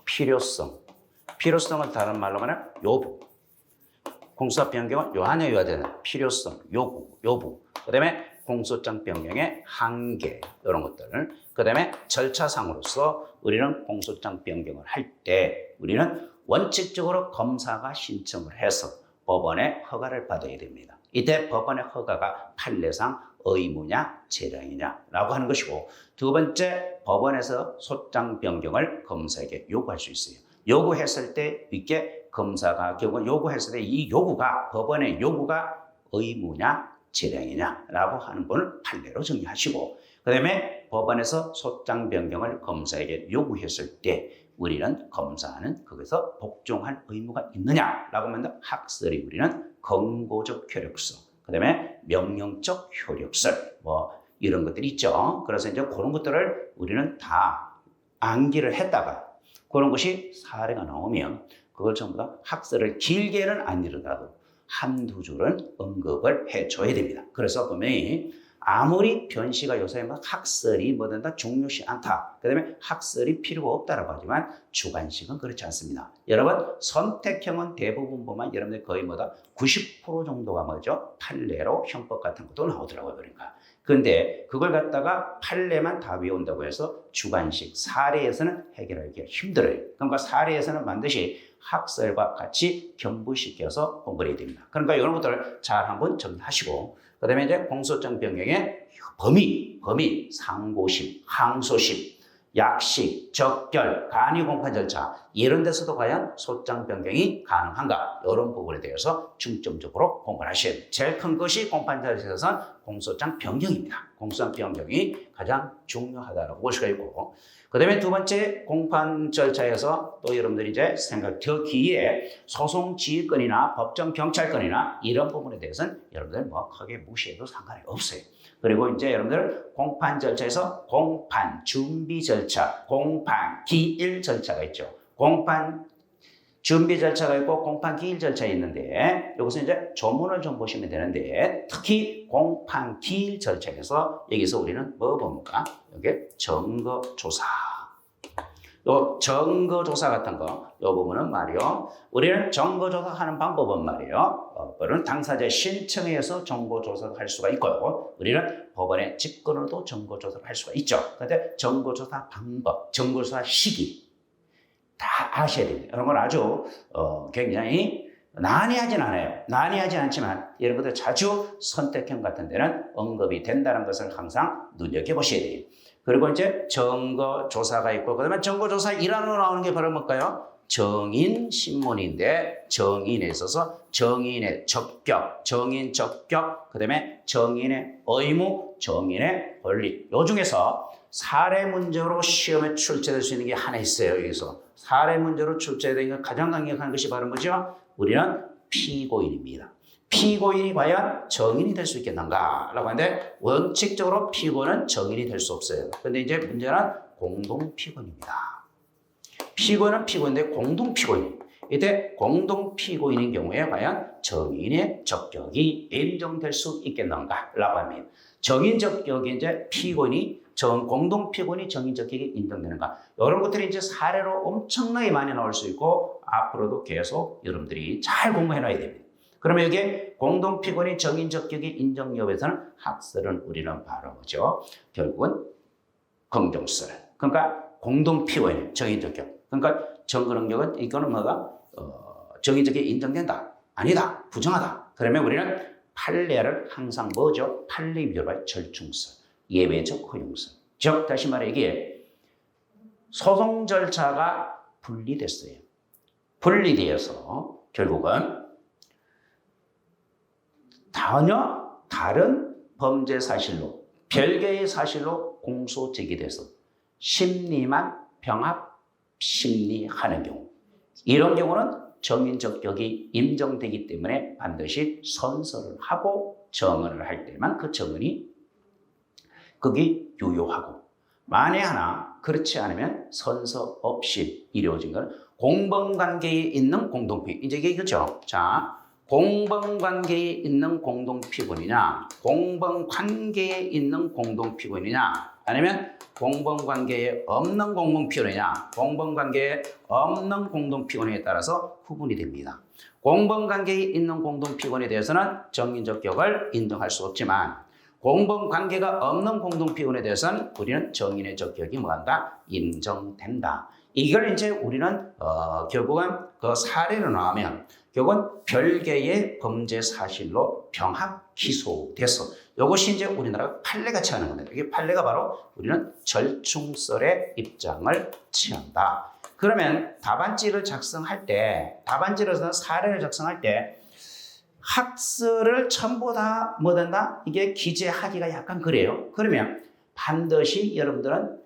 필요성은 다른 말로 말하면 요구. 공소장 변경은 요하냐 되는 필요성, 요구. 그다음에 공소장 변경의 한계 이런 것들. 그다음에 절차상으로서 우리는 공소장 변경을 할 때 우리는 원칙적으로 검사가 신청을 해서 법원의 허가를 받아야 됩니다. 이때 법원의 허가가 판례상 의무냐 재량이냐라고 하는 것이고 두 번째 법원에서 소장 변경을 검사에게 요구할 수 있어요. 요구했을 때 이게 검사가 결국 요구했을 때 이 요구가 법원의 요구가 의무냐 재량이냐라고 하는 부분을 판례로 정리하시고 그다음에 법원에서 소장 변경을 검사에게 요구했을 때 우리는 검사는 거기서 복종할 의무가 있느냐라고 하면 학설이 우리는 권고적 효력성, 그다음에 명령적 효력설 이런 것들이 있죠. 그래서 이제 그런 것들을 우리는 다 암기를 했다가 그런 것이 사례가 나오면 그걸 전부 다 학설을 길게는 안 이르더라도 한두 줄은 언급을 해줘야 됩니다. 그래서 보면 아무리 변시가 요새 막 학설이 뭐든 다 중요시 않다. 그 다음에 학설이 필요가 없다라고 하지만 주관식은 그렇지 않습니다. 여러분 선택형은 대부분 보면 여러분들 거의 뭐다 90% 정도가 뭐죠? 판례로 형법 같은 것도 나오더라고요. 그러니까. 근데 그걸 갖다가 판례만 다 외운다고 해서 주관식, 사례에서는 해결하기가 힘들어요. 그러니까 사례에서는 반드시 학설과 같이 겸부시켜서 공부를 해야 됩니다. 그러니까 이런 것들을 잘 한번 정리하시고 그 다음에 이제 공소장 변경의 범위, 상고심, 항소심, 약식, 적결, 간이 공판 절차 이런 데서도 과연 소장 변경이 가능한가 이런 부분에 대해서 중점적으로 공부를 하셔야 돼요. 제일 큰 것이 공판 절차에서는 공소장 변경입니다. 공소장 변경이 가장 중요하다고 볼 수가 있고 그 다음에 두 번째 공판 절차에서 또 여러분들이 이제 생각 더 기에 소송 지휘권이나 법정 경찰권이나 이런 부분에 대해서는 여러분들 뭐 크게 무시해도 상관이 없어요. 그리고 이제 여러분들 공판 절차에서 공판 준비 절차, 공판 기일 절차가 있죠. 공판 준비 절차가 있고 공판 기일 절차가 있는데 여기서 이제 조문을 좀 보시면 되는데 특히 공판 기일 절차에서 여기서 우리는 뭐 봅니까? 여기 증거조사. 요 증거조사 같은 거, 요 부분은 말이요. 우리는 증거조사하는 방법은 말이요. 법은 당사자의 신청에 의해서 증거조사를 할 수가 있고요. 우리는 법원의 직권으로도 증거조사를 할 수가 있죠. 그런데 증거조사 방법, 증거조사 시기 다 아셔야 됩니다. 이런 건 아주 굉장히 난해하진 않아요. 난해하진 않지만 여러분들 자주 선택형 같은 데는 언급이 된다는 것을 항상 눈여겨보셔야 돼요. 그리고 이제 증거조사가 있고 그다음에 증거조사 일환으로 나오는 게 바로 뭘까요? 정인신문인데 정인에 있어서 정인의 적격, 정인 적격, 그다음에 정인의 의무, 정인의 권리. 요 중에서 사례 문제로 시험에 출제될 수 있는 게 하나 있어요. 여기서 사례 문제로 출제되는 가장 강력한 것이 바로 뭐죠? 우리는 피고인입니다. 피고인이 과연 정인이 될 수 있겠는가라고 하는데 원칙적으로 피고는 정인이 될 수 없어요. 그런데 이제 문제는 공동피고인입니다. 피고는 피고인데 공동피고인. 이때 공동피고인인 경우에 과연 정인의 적격이 인정될 수 있겠는가라고 합니다. 정인 적격이 이제 피고인이 공동피고인이 정인 적격이 인정되는가. 이런 것들이 이제 사례로 엄청나게 많이 나올 수 있고 앞으로도 계속 여러분들이 잘 공부해 놔야 됩니다. 그러면 여기에 공동피고인이 정인 적격이 인정 여부에서는 학설은 우리는 바로 뭐죠? 결국은 긍정설. 그러니까 공동피고인 정인 적격. 그러니까 정거 능력은 이거는 뭐가 정인 적격이 인정된다. 아니다. 부정하다. 그러면 우리는 판례를 항상 뭐죠? 판례 위조와 절충설, 예외적 허용설. 즉 다시 말해 이게 소송 절차가 분리됐어요. 분리되어서 결국은 전혀 다른 범죄 사실로 별개의 사실로 공소 제기돼서 심리만 병합 심리하는 경우 이런 경우는 정인 적격이 인정되기 때문에 반드시 선서를 하고 정언을 할 때만 그 정언이 그게 유효하고 만에 하나 그렇지 않으면 선서 없이 이루어진 것은 공범관계에 있는 공동피고 이제 이게 이거죠. 자, 공범관계에 있는 공동피고인이냐 공범관계에 있는 공동피고인이냐 아니면 공범관계에 없는 공동피고인이냐 공범관계에 없는 공동피고인에 따라서 구분이 됩니다. 공범관계에 있는 공동피고인에 대해서는 정인적격을 인정할 수 없지만 공범관계가 없는 공동피고인에 대해서는 우리는 정인의 적격이 뭐한다? 인정된다. 이걸 이제 우리는 결국은 그 사례로 나오면 결국은 별개의 범죄 사실로 병합 기소돼서 이것이 이제 우리나라가 판례가 취하는 겁니다. 이게 판례가 바로 우리는 절충설의 입장을 취한다. 그러면 답안지를 작성할 때, 답안지로서는 사례를 작성할 때 학설을 전부 다 뭐된다? 이게 기재하기가 약간 그래요. 그러면 반드시 여러분들은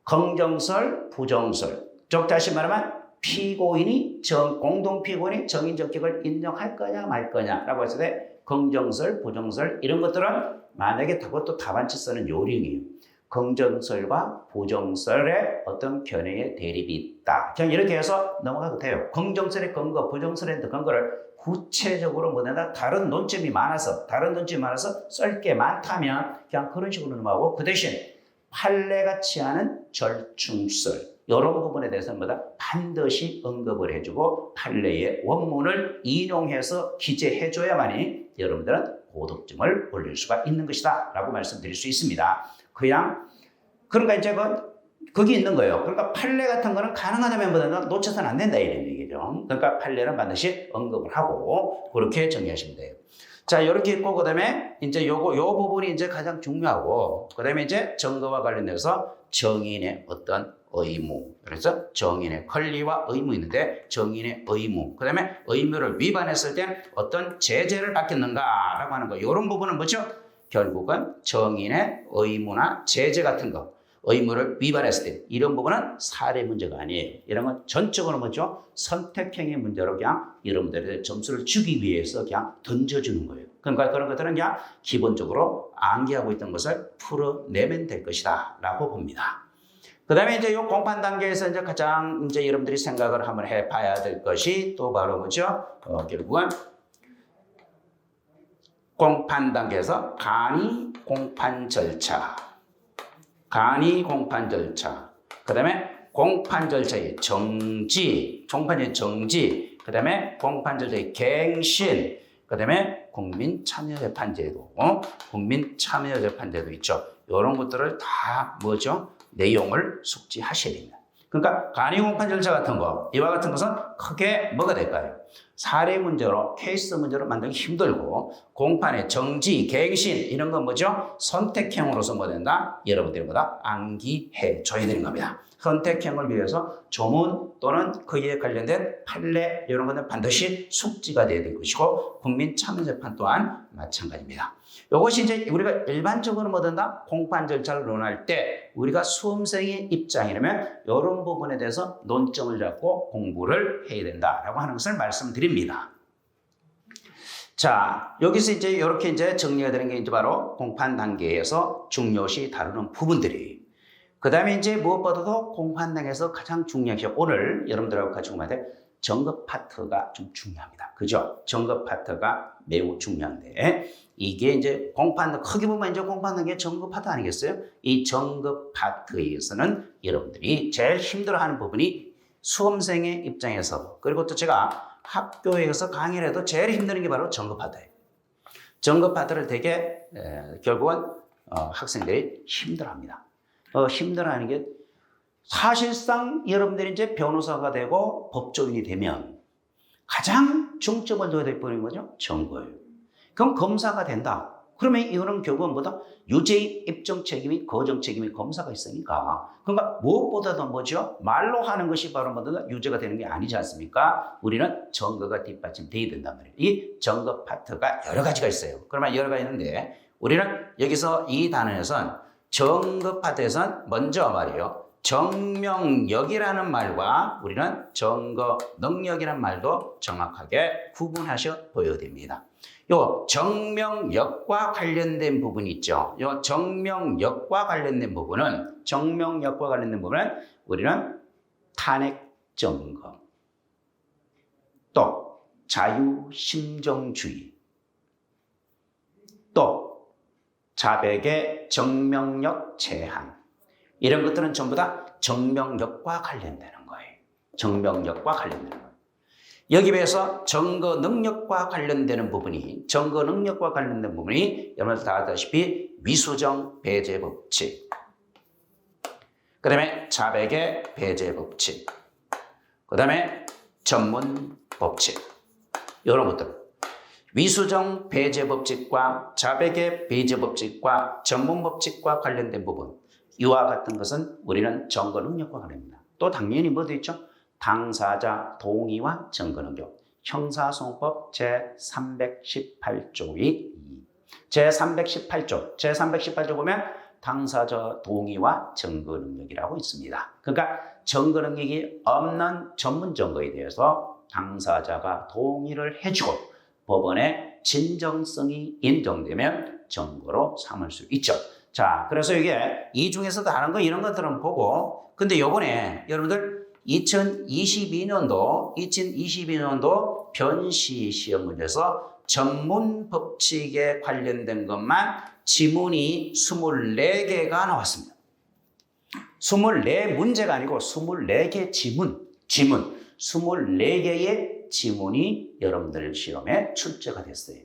긍정설, 부정설, 즉 다시 말하면 피고인이 공동피고인이 정인적격을 인정할 거냐 말 거냐라고 했을 때 긍정설, 부정설 이런 것들은 만약에 그것도 답안지 쓰는 요령이에요. 긍정설과 부정설의 어떤 견해의 대립이 있다. 그냥 이렇게 해서 넘어가도 돼요. 긍정설의 근거, 부정설의 근거를 구체적으로 뭐냐 다른 논점이 많아서 쓸 게 많다면 그냥 그런 식으로 넘어가고 그 대신 판례같이 하는 절충설 이런 부분에 대해서는 뭐다 반드시 언급을 해주고 판례의 원문을 인용해서 기재해줘야만이 여러분들은 고득점을 올릴 수가 있는 것이다 라고 말씀드릴 수 있습니다. 그냥 그러니까 이제 거기 있는 거예요. 그러니까 판례 같은 거는 가능하다면 뭐다 놓쳐서는 안 된다 이런 얘기죠. 그러니까 판례는 반드시 언급을 하고 그렇게 정리하시면 돼요. 자, 이렇게 있고 그다음에 이제 요 부분이 이제 가장 중요하고 그다음에 이제 증거와 관련돼서 정인의 어떤 의무. 그래서 정인의 권리와 의무 있는데 정인의 의무. 그다음에 의무를 위반했을 때 어떤 제재를 받겠는가라고 하는 거. 이런 부분은 뭐죠? 결국은 정인의 의무나 제재 같은 거. 의무를 위반했을 때 이런 부분은 사례 문제가 아니에요. 이런 건 전적으로 뭐죠? 선택형의 문제로 그냥 여러분들의 점수를 주기 위해서 그냥 던져주는 거예요. 그러니까 그런 것들은 그냥 기본적으로 암기하고 있던 것을 풀어내면 될 것이다 라고 봅니다. 그 다음에 이제 이 공판 단계에서 이제 가장 이제 여러분들이 생각을 한번 해봐야 될 것이 또 바로 뭐죠? 결국은 공판 단계에서 간이 공판 절차, 그 다음에 공판 절차의 정지, 그 다음에 공판 절차의 갱신, 그 다음에 국민참여재판제도, 국민참여재판제도 있죠. 이런 것들을 다 뭐죠? 내용을 숙지하셔야 됩니다. 그러니까 간이공판 절차 같은 거, 이와 같은 것은 크게 뭐가 될까요? 사례 문제로, 케이스 문제로 만들기 힘들고 공판의 정지, 갱신 이런 건 뭐죠? 선택형으로서 뭐 된다? 여러분들보다 암기해 줘야 되는 겁니다. 선택형을 위해서 조문 또는 그에 관련된 판례 이런 것은 반드시 숙지가 돼야 될 것이고 국민참여재판 또한 마찬가지입니다. 이것이 이제 우리가 일반적으로 뭐 된다? 공판 절차를 논할 때 우리가 수험생의 입장이라면 이런 부분에 대해서 논점을 잡고 공부를 해야 된다라고 하는 것을 말씀드립니다. 자, 여기서 이제 이렇게 이제 정리가 되는 게 이제 바로 공판 단계에서 중요시 다루는 부분들이. 그 다음에 이제 무엇보다도 공판 단계에서 가장 중요한 게 오늘 여러분들하고 같이 공부할 때 정급 파트가 좀 중요합니다. 그죠? 정급 파트가 매우 중요한데 이게 이제 공판, 크게 보면 이제 공판 단계 정급 파트 아니겠어요? 이 정급 파트에서는 여러분들이 제일 힘들어하는 부분이 수험생의 입장에서 그리고 또 제가 학교에서 강의를 해도 제일 힘드는 게 바로 정급 파트예요. 정급 파트를 되게 결국은 학생들이 힘들어합니다. 힘들어하는 게 사실상 여러분들이 이제 변호사가 되고 법조인이 되면 가장 중점을 둬야 될 부분이 뭐죠? 정거예요. 그럼 검사가 된다. 그러면 이거는 결국은 뭐다? 유죄의 입증 책임이 거정 책임이 검사가 있으니까. 그러니까 무엇보다도 뭐죠? 말로 하는 것이 바로 뭐다? 유죄가 되는 게 아니지 않습니까? 우리는 정거가 뒷받침돼야 된단 말이에요. 이 정거 파트가 여러 가지가 있어요. 그러면 여러 가지 있는데 우리는 여기서 이 단원에서는 정거 파트에서는 먼저 말이에요. 정명력이라는 말과 우리는 정거 능력이라는 말도 정확하게 구분하셔 보여야 됩니다. 요 정명력과 관련된 부분이 있죠. 요 정명력과 관련된 부분은 우리는 탄핵 점검, 또 자유심정주의, 또 자백의 정명력 제한 이런 것들은 전부 다 정명력과 관련되는 거예요. 정명력과 관련되는 거예요. 여기 비해서 정거 능력과 관련되는 부분이 여러분들 다 아다시피 위수정 배제 법칙, 그 다음에 자백의 배제 법칙, 그 다음에 전문 법칙 이런 것들. 위수정 배제 법칙과 자백의 배제 법칙과 전문 법칙과 관련된 부분 이와 같은 것은 우리는 정거 능력과 관련입니다. 또 당연히 뭐도 있죠? 당사자 동의와 정거 능력. 형사소송법 제318조의 제318조 보면 당사자 동의와 정거 능력이라고 있습니다. 그러니까 정거 능력이 없는 전문 정거에 대해서 당사자가 동의를 해주고 법원의 진정성이 인정되면 정거로 삼을 수 있죠. 자, 그래서 이게 이 중에서 다른 거 이런 것들은 보고, 근데 요번에 여러분들 2022년도 변시 시험 문제에서 전문 법칙에 관련된 것만 지문이 24개가 나왔습니다. 24문제가 아니고 24개 지문 24개의 지문이 여러분들 시험에 출제가 됐어요.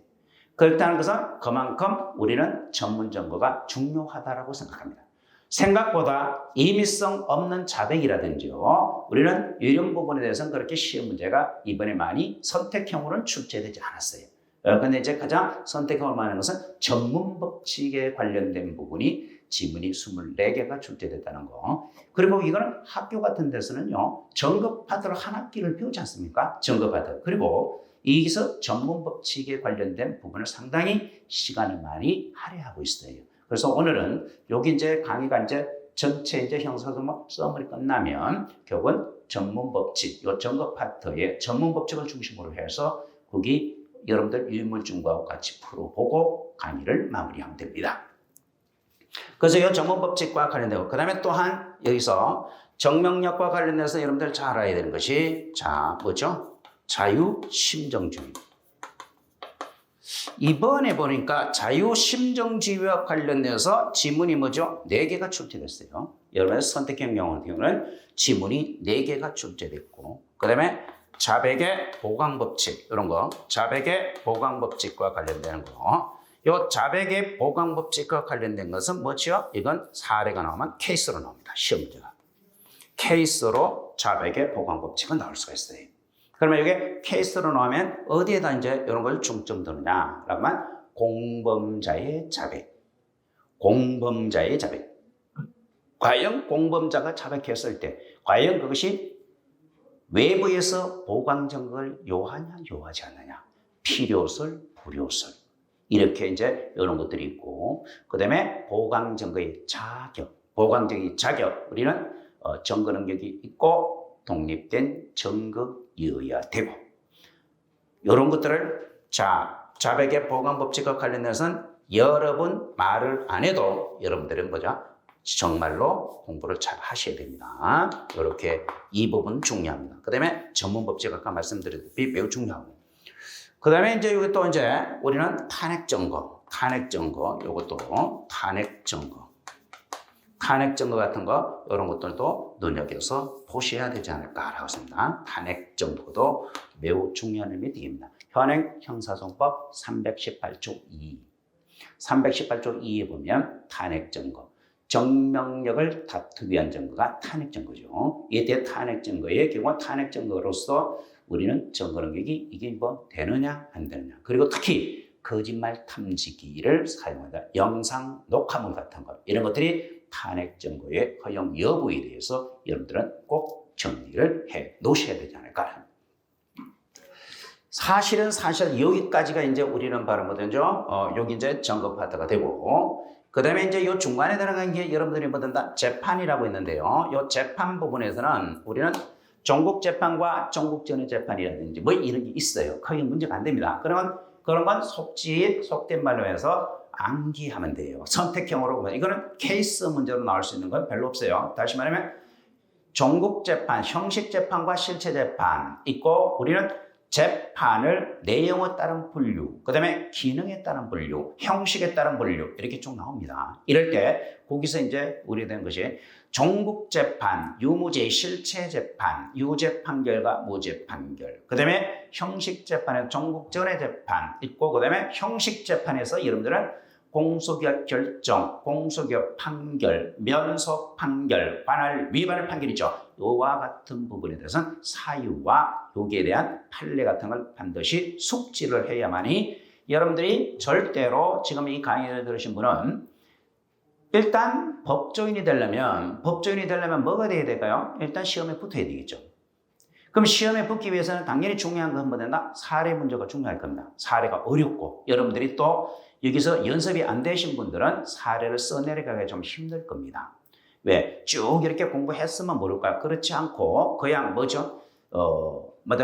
그렇다는 것은 그만큼 우리는 전문 정보가 중요하다고 생각합니다. 생각보다 임의성 없는 자백이라든지요. 우리는 이런 부분에 대해서는 그렇게 시험 문제가 이번에 많이 선택형으로는 출제되지 않았어요. 그런데 이제 가장 선택형으로 많은 것은 전문 법칙에 관련된 부분이 지문이 24개가 출제됐다는 거. 그리고 이거는 학교 같은 데서는요. 전급 파트로 한 학기를 배우지 않습니까? 전급 파트. 그리고 여기서 전문 법칙에 관련된 부분을 상당히 시간을 많이 할애하고 있어요. 그래서 오늘은 여기 이제 강의가 이제 전체 이제 형사소모 써머리 끝나면 결국은 전문 법칙, 요 전급 파트의 전문 법칙을 중심으로 해서 거기 여러분들 유물중과 같이 풀어보고 강의를 마무리하면 됩니다. 그래서 이 전문 법칙과 관련되고, 그 다음에 또한 여기서 정명력과 관련돼서 여러분들 잘 알아야 되는 것이, 자, 뭐죠? 자유심정주의. 이번에 보니까 자유심정주의와 관련돼서 지문이 뭐죠? 4개가 출제됐어요. 여러분의 선택형 경우는 지문이 4개가 출제됐고, 그 다음에 자백의 보강법칙, 이런 거, 자백의 보강법칙과 관련되는 거. 요 자백의 보강법칙과 관련된 것은 뭐죠? 이건 사례가 나오면 케이스로 나옵니다. 시험 문제가. 케이스로 자백의 보강법칙은 나올 수가 있어요. 그러면 이게 케이스로 나오면 어디에다 이제 이런 걸 중점 두느냐? 라면 공범자의 자백. 공범자의 자백. 과연 공범자가 자백했을 때, 과연 그것이 외부에서 보강 증거를 요하냐, 요하지 않느냐. 필요설, 불요설. 이렇게 이제 이런 것들이 있고, 그 다음에 보강 증거의 자격. 보강 증거의 자격. 우리는 증거 능력이 있고, 독립된 증거이어야 되고, 이런 것들을 자백의 보강 법칙과 관련해서는 여러 번 말을 안 해도 여러분들은 뭐죠? 정말로 공부를 잘 하셔야 됩니다. 이렇게 이 부분 중요합니다. 그 다음에 전문 법칙 아까 말씀드렸다시피 매우 중요하고, 그 다음에 이제 여기 또 이제 우리는 탄핵 증거, 요것도 탄핵 증거 같은 거 이런 것들도 눈여겨서 보셔야 되지 않을까라고 생각합니다. 탄핵 증거도 매우 중요한 의미 띠입니다. 현행 형사소송법 318조 2. 318조 2에 보면 탄핵 증거. 정명력을 다투기 위한 증거가 탄핵 증거죠. 이때 탄핵 증거의 경우 탄핵 증거로서 우리는 증거 능력이 이게 뭐 되느냐 안 되느냐. 그리고 특히 거짓말 탐지기를 사용한다. 영상 녹화물 같은 것. 이런 것들이 탄핵 증거의 허용 여부에 대해서 여러분들은 꼭 정리를 해 놓으셔야 되지 않을까. 사실 여기까지가 이제 우리는 바로 뭐든죠. 여기 이제 증거 파트가 되고, 그 다음에 이제 이 중간에 들어간 게 여러분들이 뭐든다 재판이라고 있는데요. 이 재판 부분에서는 우리는 전국 재판과 전국전의 재판이라든지 뭐 이런 게 있어요. 크게 문제가 안 됩니다. 그런 건 속된 말로 해서 암기하면 돼요. 선택형으로 보면 이거는 케이스 문제로 나올 수 있는 건 별로 없어요. 다시 말하면 전국 재판, 형식 재판과 실체 재판 있고, 우리는 재판을 내용에 따른 분류, 그 다음에 기능에 따른 분류, 형식에 따른 분류 이렇게 쭉 나옵니다. 이럴 때 거기서 이제 우리된 것이 전국 재판, 유무죄 실체 재판, 유죄 판결과 무죄 판결, 그 다음에 형식 재판에 전국전의 재판 있고, 그 다음에 형식 재판에서 여러분들은 공소기각 결정, 공소기각 판결, 면소 판결, 관할 위반의 판결이죠. 이와 같은 부분에 대해서는 사유와 여기에 대한 판례 같은 걸 반드시 숙지를 해야만이 여러분들이 절대로 지금 이 강의를 들으신 분은 일단 법조인이 되려면 뭐가 돼야 될까요? 일단 시험에 붙어야 되겠죠. 그럼 시험에 붙기 위해서는 당연히 중요한 건 뭐냐? 사례 문제가 중요할 겁니다. 사례가 어렵고, 여러분들이 또 여기서 연습이 안 되신 분들은 사례를 써내려가기가 좀 힘들 겁니다. 왜? 쭉 이렇게 공부했으면 모를까? 그렇지 않고 그냥 뭐죠?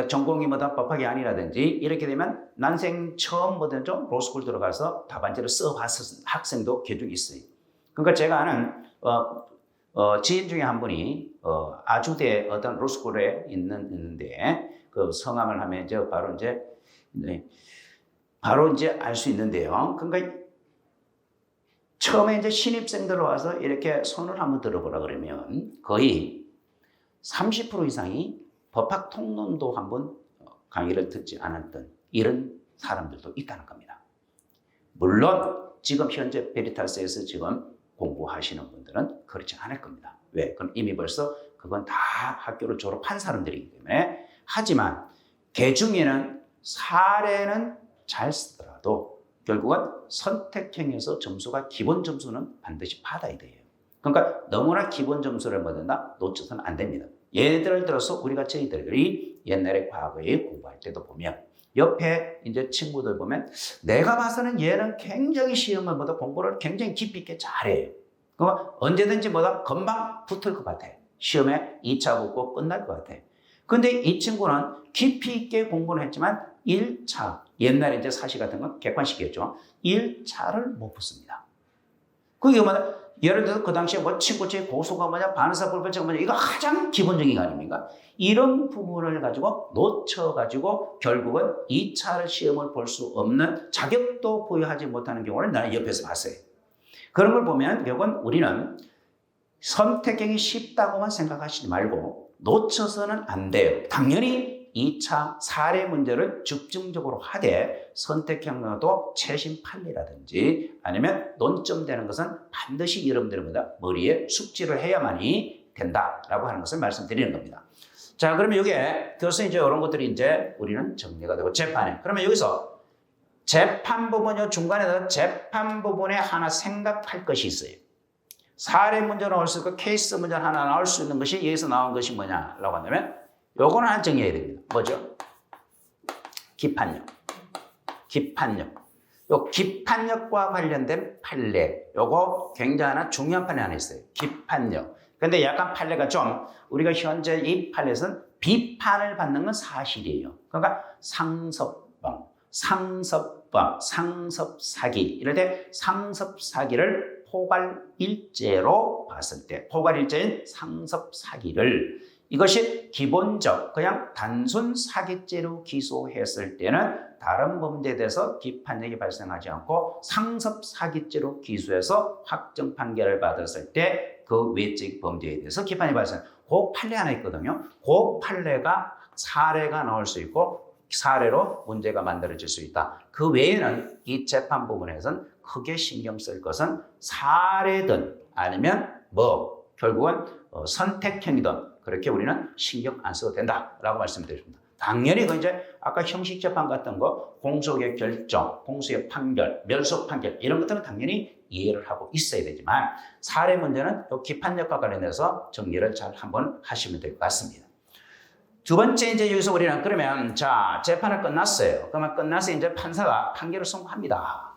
전공이 법학이 아니라든지 이렇게 되면 난생 처음 로스쿨 들어가서 답안지를 써봤을 학생도 계속 있어요. 그러니까 제가 아는 지인 중에 한 분이 아주대 어떤 로스쿨에 있는데 그 성함을 하면 이제 바로 이제 알 수 있는데요. 그러니까 처음에 이제 신입생들 와서 이렇게 손을 한번 들어보라 그러면 거의 30% 이상이 법학 통론도 한번 강의를 듣지 않았던 이런 사람들도 있다는 겁니다. 물론 지금 현재 베리타스에서 지금 공부하시는 분들은 그렇지 않을 겁니다. 왜? 그럼 이미 벌써 그건 다 학교를 졸업한 사람들이기 때문에. 하지만 개중에는 사례는 잘 쓰더라도 결국은 선택형에서 점수가 기본 점수는 반드시 받아야 돼요. 그러니까 너무나 기본 점수를 받는다 놓쳐서는 안 됩니다. 예를 들어서 저희들이 옛날에 과거에 공부할 때도 보면 옆에 이제 친구들 보면 내가 봐서는 얘는 굉장히 시험을 보다 공부를 굉장히 깊이 있게 잘해요. 그럼 언제든지 금방 붙을 것 같아. 시험에 2차 붙고 끝날 것 같아. 근데 이 친구는 깊이 있게 공부를 했지만 1차, 옛날에 이제 사시 같은 건 객관식이었죠. 1차를 못 붙습니다. 그게 예를 들어서 그 당시에 친구의 고수가 반사 불변체가 이거 가장 기본적인 거 아닙니까? 이런 부분을 가지고 놓쳐가지고 결국은 2차를 시험을 볼 수 없는 자격도 부여하지 못하는 경우를 나는 옆에서 봤어요. 그런 걸 보면 결국은 우리는 선택형이 쉽다고만 생각하시지 말고 놓쳐서는 안 돼요. 당연히 2차 사례 문제를 집중적으로 하되 선택형도 최신 판례라든지 아니면 논점되는 것은 반드시 여러분들보다 머리에 숙지를 해야만이 된다라고 하는 것을 말씀드리는 겁니다. 자, 그러면 이게 그래서 이제 이런 것들이 이제 우리는 정리가 되고 재판에 그러면 여기서 재판 부분요 중간에 재판 부분에 하나 생각할 것이 있어요. 사례 문제로 나올 수 있고 케이스 문제 하나 나올 수 있는 것이 여기서 나온 것이 뭐냐라고 한다면 요거는 하나 정리해야 됩니다. 뭐죠? 기판력. 요 기판력과 관련된 판례. 요거 굉장히 하나 중요한 판례 하나 있어요. 기판력. 근데 약간 판례가 좀 우리가 현재 이 판례에서는 비판을 받는 건 사실이에요. 그러니까 상섭범, 상섭사기 이럴 때 상섭사기를 포괄일죄로 봤을 때 포괄일죄인 상섭사기를 이것이 기본적 그냥 단순 사기죄로 기소했을 때는 다른 범죄에 대해서 기판력이 발생하지 않고 상섭사기죄로 기소해서 확정 판결을 받았을 때 그 외적 범죄에 대해서 기판이 발생. 그 판례 하나 있거든요. 그 판례가 사례가 나올 수 있고 사례로 문제가 만들어질 수 있다. 그 외에는 이 재판 부분에서는 크게 신경 쓸 것은 사례든 아니면 결국은 선택형이든 그렇게 우리는 신경 안 써도 된다라고 말씀드립니다. 당연히 그 이제 아까 형식재판 같은 거 공소의 결정, 공소의 판결, 멸소 판결 이런 것들은 당연히 이해를 하고 있어야 되지만 사례 문제는 또 기판력과 관련해서 정리를 잘 한번 하시면 될 것 같습니다. 두 번째 이제 여기서 우리는 그러면 자 재판을 끝났어요. 그러면 끝나서 이제 판사가 판결을 선고합니다.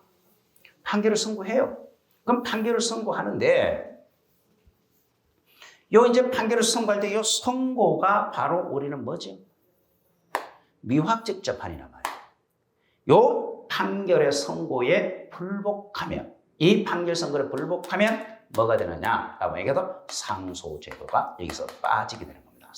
판결을 선고해요. 그럼 판결을 선고하는데 요 이제 판결을 선고할 때 요 선고가 바로 우리는 뭐죠? 미확적 재판이란 말이에요. 요 판결의 선고에 불복하면 이 판결 선고를 불복하면 뭐가 되느냐라고 얘기해도 상소제도가 여기서 빠지게 되는 겁니다.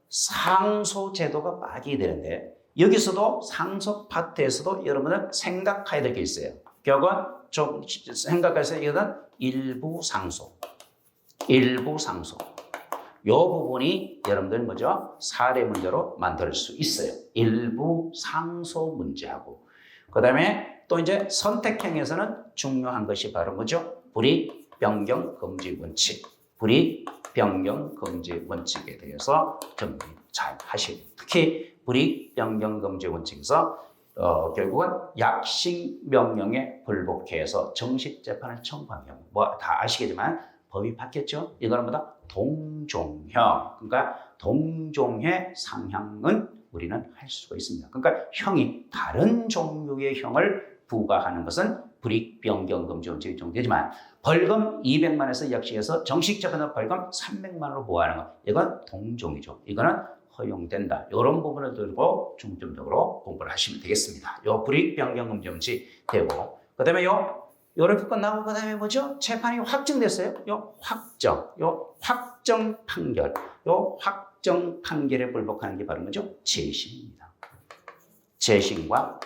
상소제도가 빠지게 되는데 여기서도 상소 파트에서도 여러분은 생각해야 될 게 있어요. 결국은 좀 생각해서 이거는 일부 상소. 이 부분이 여러분들 뭐죠? 사례 문제로 만들 수 있어요. 일부 상소 문제하고 그 다음에 또 이제 선택형에서는 중요한 것이 바로 뭐죠? 불이익 변경 금지 원칙. 불이익 변경 금지 원칙에 대해서 정리 잘 하시고 특히 불이익 변경 금지 원칙에서 결국은 약식 명령에 불복해서 정식 재판을 청구한 경우 다 아시겠지만 법이 바뀌었죠. 이거는 뭐다? 동종형. 그러니까 동종의 상향은 우리는 할 수가 있습니다. 그러니까 형이 다른 종류의 형을 부과하는 것은 불이익 변경 금지 원칙이 적용되지만 벌금 200만에서 약식해서 정식 재판은 벌금 300만으로 보호하는 것. 이건 동종이죠. 이거는 허용된다. 이런 부분을 들고 중점적으로 공부를 하시면 되겠습니다. 요 불이익 변경 금지 원칙 되고 그다음에 요 이렇게 끝나고 그다음에 뭐죠? 재판이 확정됐어요. 요 확정 판결. 요 확정 판결에 불복하는 게 바로 뭐죠? 재심입니다. 재심과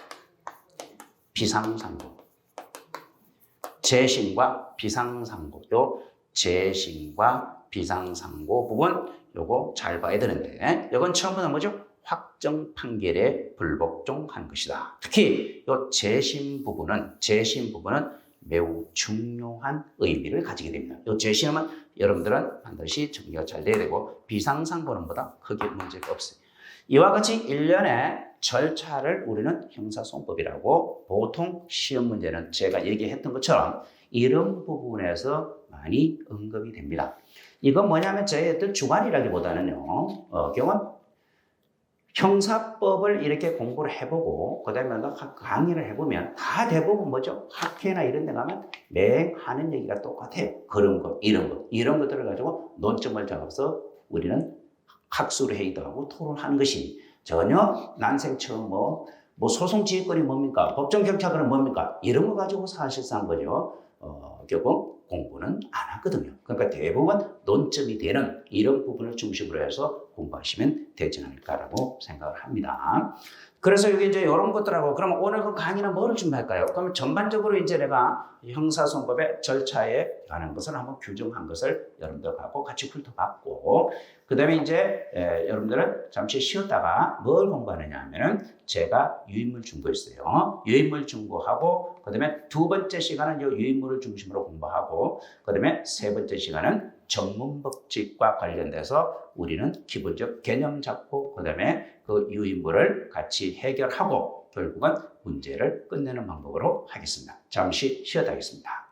비상상고. 재심과 비상상고. 요 재심과 비상상고 부분 요거 잘 봐야 되는데 이건 처음부터 뭐죠? 확정 판결에 불복종한 것이다. 특히 이 재심 부분은 매우 중요한 의미를 가지게 됩니다. 이 재심은 여러분들은 반드시 정리가 잘 돼야 되고 비상상고는보다 크게 문제가 없어요. 이와 같이 일련의 절차를 우리는 형사소송법이라고 보통 시험 문제는 제가 얘기했던 것처럼 이런 부분에서 많이 언급이 됩니다. 이건 뭐냐면 저의 어떤 주관이라기보다는요, 경험 형사법을 이렇게 공부를 해보고 그다음에 강의를 해보면 다 대부분 뭐죠? 학회나 이런 데 가면 매 하는 얘기가 똑같아요. 그런 것, 이런 것들을 가지고 논점을 잡아서 우리는 학술 회의도 하고 토론하는 것이 전혀 난생 처음 뭐 소송지휘권이 뭡니까? 법정경찰권은 뭡니까? 이런 거 가지고 사실상 거죠. 결국 공부는 안 하거든요. 그러니까 대부분 논점이 되는 이런 부분을 중심으로 해서 공부하시면 되지 않을까라고 생각을 합니다. 그래서 여기 이제 이런 것들하고 그러면 오늘 그 강의는 뭐를 준비할까요? 그러면 전반적으로 이제 내가 형사소송법의 절차에 관한 것을 한번 규정한 것을 여러분들하고 같이 훑어봤고 그 다음에 이제 여러분들은 잠시 쉬었다가 뭘 공부하느냐 하면은 제가 유인물 준비했어요. 유인물 준비하고 그 다음에 두 번째 시간은 이 유인물을 중심으로 공부하고 그 다음에 세 번째 시간은 전문법칙과 관련돼서 우리는 기본적 개념 잡고 그 다음에 그 유인물을 같이 해결하고 결국은 문제를 끝내는 방법으로 하겠습니다. 잠시 쉬었다 하겠습니다.